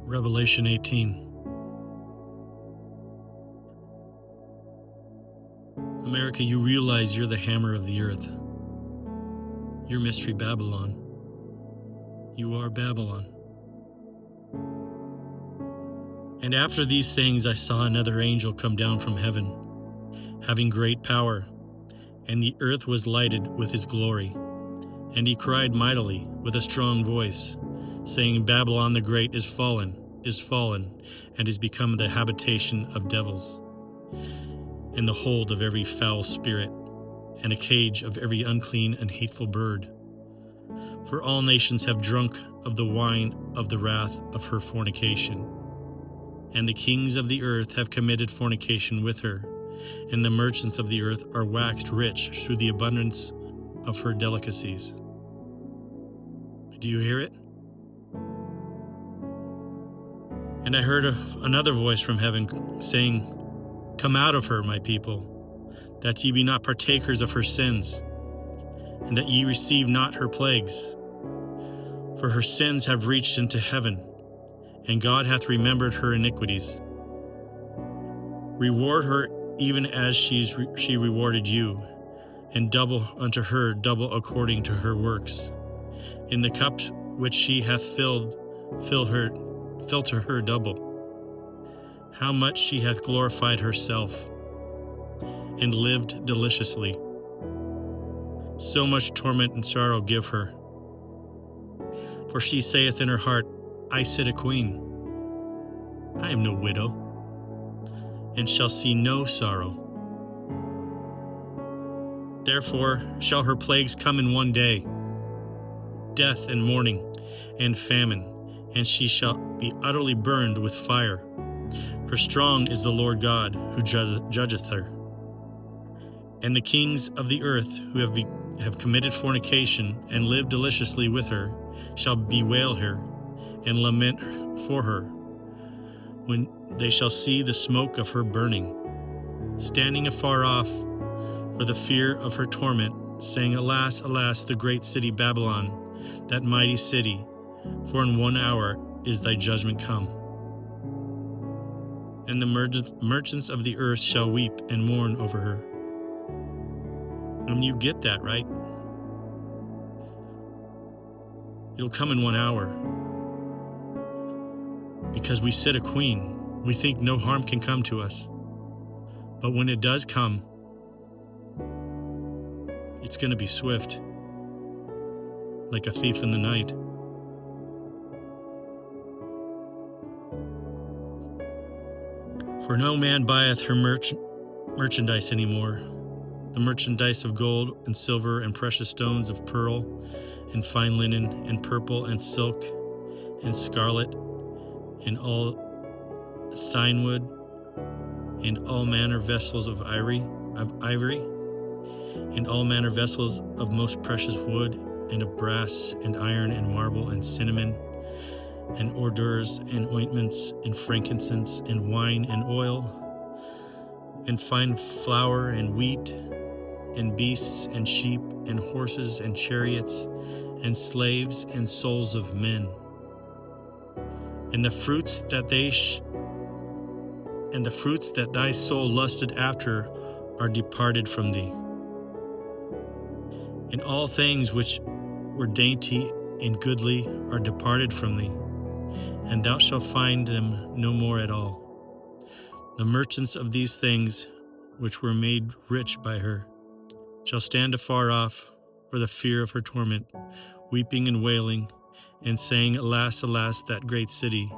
Revelation 18. America, you realize you're the hammer of the earth. You're Mystery Babylon. You are Babylon. And after these things I saw another angel come down from heaven, having great power, and the earth was lighted with his glory. And he cried mightily with a strong voice, saying, Babylon the great is fallen, and is become the habitation of devils, and the hold of every foul spirit, and a cage of every unclean and hateful bird. For all nations have drunk of the wine of the wrath of her fornication. And the kings of the earth have committed fornication with her, and the merchants of the earth are waxed rich through the abundance of her delicacies. Do you hear it? And I heard another voice from heaven saying, Come out of her, my people, that ye be not partakers of her sins, and that ye receive not her plagues. For her sins have reached into heaven, and God hath remembered her iniquities. Reward her even as she rewarded you, and double unto her, double according to her works. In the cup which she hath filled, fill to her double. How much she hath glorified herself, and lived deliciously. So much torment and sorrow give her. For she saith in her heart, I sit a queen. I am no widow, and shall see no sorrow. Therefore shall her plagues come in one day, death and mourning and famine, and she shall be utterly burned with fire. For strong is the Lord God who judgeth her. And the kings of the earth who have committed fornication and lived deliciously with her shall bewail her and lament for her, when they shall see the smoke of her burning, standing afar off for the fear of her torment, saying, Alas, alas, the great city Babylon, that mighty city, for in 1 hour is thy judgment come. And the merchants of the earth shall weep and mourn over her. And you get that, right? It'll come in 1 hour. Because we sit a queen, we think no harm can come to us. But when it does come, it's going to be swift, like a thief in the night. For no man buyeth her merchandise anymore, the merchandise of gold and silver and precious stones of pearl and fine linen and purple and silk and scarlet and all thinewood and all manner vessels of ivory, and all manner vessels of most precious wood and of brass and iron and marble and cinnamon and ordures and ointments and frankincense and wine and oil and fine flour and wheat and beasts and sheep and horses and chariots and slaves and souls of men. And the fruits that thy soul lusted after are departed from thee. And all things which were dainty and goodly are departed from thee, and thou shalt find them no more at all. The merchants of these things, which were made rich by her, shall stand afar off for the fear of her torment, weeping and wailing, and saying, Alas, alas, that great city,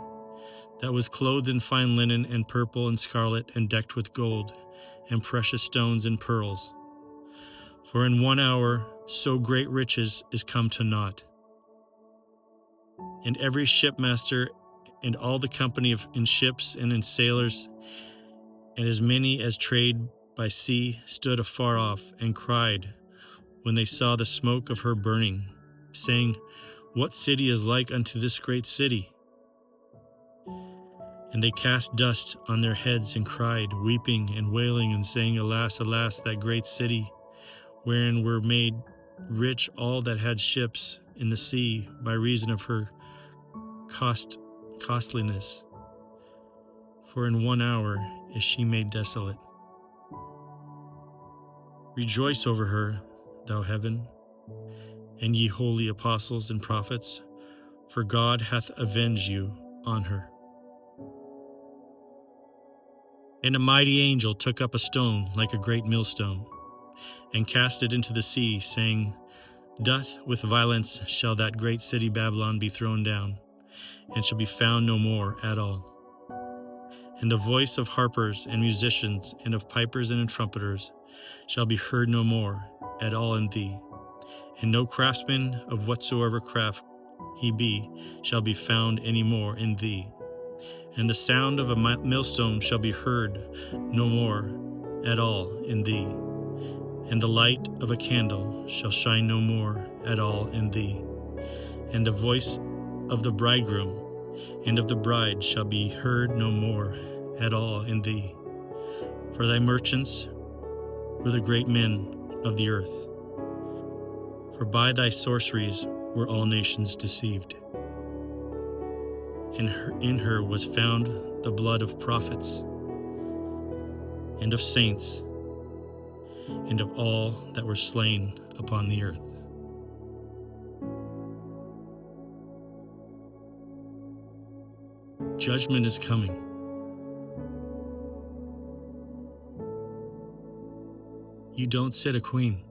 that was clothed in fine linen and purple and scarlet, and decked with gold and precious stones and pearls. For in 1 hour so great riches is come to naught. And every shipmaster and all the company in ships and in sailors, and as many as trade by sea, stood afar off and cried when they saw the smoke of her burning, saying, What city is like unto this great city? And they cast dust on their heads and cried, weeping and wailing and saying, Alas, alas, that great city, wherein were made rich all that had ships in the sea by reason of her costliness, for in 1 hour is she made desolate. Rejoice over her, thou heaven, and ye holy apostles and prophets, for God hath avenged you on her. And a mighty angel took up a stone like a great millstone, and cast it into the sea, saying, Doth with violence shall that great city Babylon be thrown down, and shall be found no more at all. And the voice of harpers and musicians, and of pipers and trumpeters, shall be heard no more at all in thee. And no craftsman of whatsoever craft he be shall be found any more in thee. And the sound of a millstone shall be heard no more at all in thee. And the light of a candle shall shine no more at all in thee. And the voice of the bridegroom and of the bride shall be heard no more at all in thee. For thy merchants were the great men of the earth. For by thy sorceries were all nations deceived. And in her was found the blood of prophets, and of saints, and of all that were slain upon the earth. Judgment is coming. You don't sit a queen.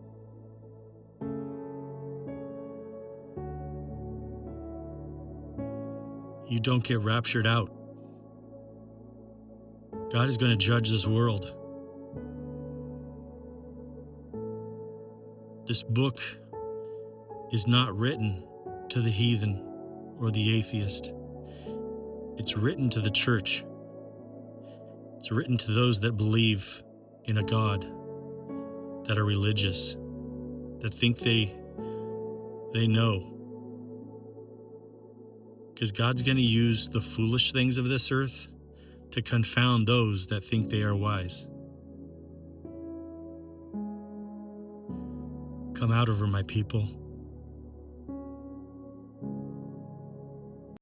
You don't get raptured out. God is going to judge this world. This book is not written to the heathen or the atheist. It's written to the church. It's written to those that believe in a God, that are religious, that think they know. Because God's going to use the foolish things of this earth to confound those that think they are wise. Come out of her, my people.